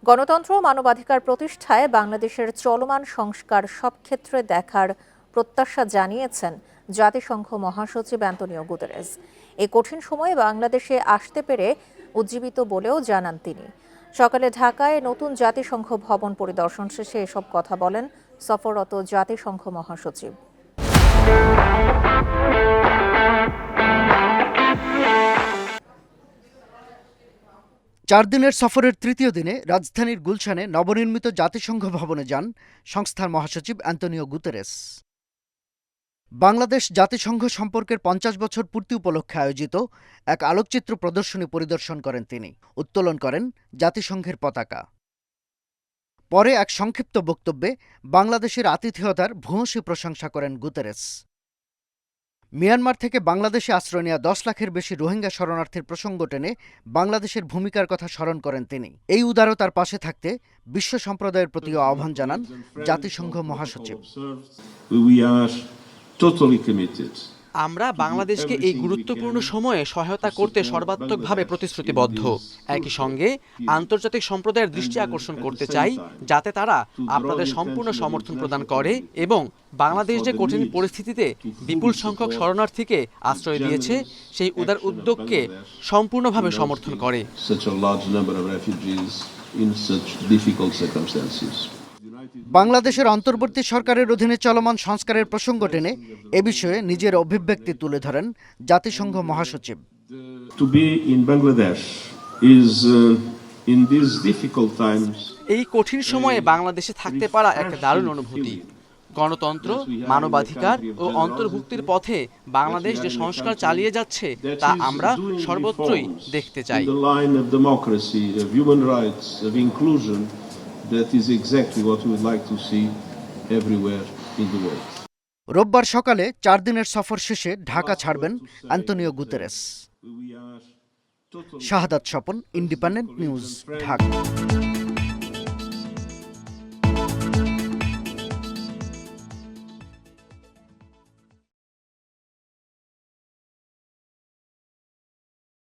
গণতন্ত্র ও মানবাধিকার প্রতিষ্ঠায় বাংলাদেশের চলমান সংস্কার সব ক্ষেত্রে দেখার প্রত্যাশা জানিয়েছেন জাতিসংঘ মহাসচিব অ্যান্তোনিও গুতেরেস। এই কঠিন সময়ে বাংলাদেশে আসতে পেরে উজ্জীবিত বলেও জানান তিনি। সকালে ঢাকায় নতুন জাতিসংঘ ভবন পরিদর্শন শেষে এসব কথা বলেন সফররত জাতিসংঘ মহাসচিব। 4 দিনের সফরের তৃতীয় দিনে রাজধানীর গুলশানে নবনির্মিত জাতিসংঘ ভবনে যান সংস্থার মহাসচিব অ্যান্তোনিও গুতেরেস। বাংলাদেশ জাতিসংঘ সম্পর্কের 50 বছর পূর্তি উপলক্ষে আয়োজিত এক আলোকচিত্র প্রদর্শনী পরিদর্শন করেন তিনি। উত্তোলন করেন জাতিসংঘের পতাকা। পরে এক সংক্ষিপ্ত বক্তব্যে বাংলাদেশের আতিথেয়তার ভূয়সী প্রশংসা করেন গুতেরেস। মিয়ানমার থেকে বাংলাদেশে আশ্রয় নেওয়া 10 লাখের বেশি রোহিঙ্গা শরণার্থীর প্রসঙ্গ টেনে বাংলাদেশের ভূমিকার কথা স্মরণ করেন তিনি। এই উদারতার পাশে থাকতে বিশ্ব সম্প্রদায়ের প্রতিও আহ্বান জানান জাতিসংঘ মহাসচিব। আমরা বাংলাদেশকে এই গুরুত্বপূর্ণ সময়ে সহায়তা করতে সর্বাত্মকভাবে প্রতিশ্রুতিবদ্ধ। একই সঙ্গে আন্তর্জাতিক সম্প্রদায়ের দৃষ্টি আকর্ষণ করতে চাই, যাতে তারা আপনাদের সম্পূর্ণ সমর্থন প্রদান করে এবং বাংলাদেশ যে কঠিন পরিস্থিতিতে বিপুল সংখ্যক শরণার্থীকে আশ্রয় দিয়েছে সেই উদার উদ্যোগকে সম্পূর্ণভাবে সমর্থন করে। বাংলাদেশের অন্তর্বর্তী সরকারের অধীনে চলমান সংস্কারের প্রসঙ্গ টেনে এ বিষয়ে নিজের অভিব্যক্তি তুলে ধরেন জাতিসংঘ মহাসচিব। এই কঠিন সময়ে বাংলাদেশে থাকতে পারা একটা দারুণ অনুভূতি। গণতন্ত্র, মানবাধিকার ও অন্তর্ভুক্তির পথে বাংলাদেশ যে সংস্কার চালিয়ে যাচ্ছে তা আমরা সর্বত্রই দেখতে চাই। That is exactly what we would like to see everywhere in the world. রোববার সকালে 4 দিনের সফর শেষে ঢাকা ছাড়বেন অ্যান্তোনিও গুতেরেস। শাহাদাত স্বপন, ইন্ডিপেন্ডেন্ট নিউজ, ঢাকা।